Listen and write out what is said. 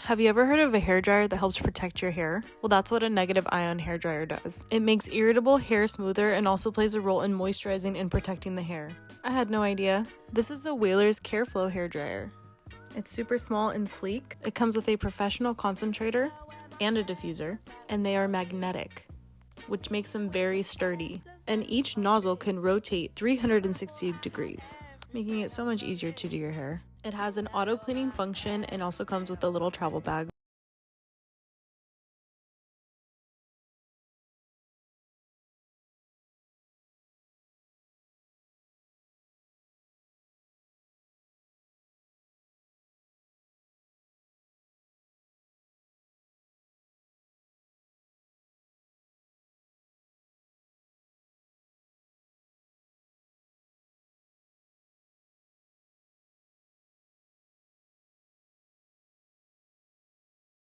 Have you ever heard of a hairdryer that helps protect your hair? Well, that's what a negative ion hairdryer does. It makes irritable hair smoother and also plays a role in moisturizing and protecting the hair. I had no idea. This is the Whalers Careflow hairdryer. It's super small and sleek. It comes with a professional concentrator and a diffuser, and they are magnetic, which makes them very sturdy. And each nozzle can rotate 360 degrees, making it so much easier to do your hair. It has an auto cleaning function and also comes with a little travel bag.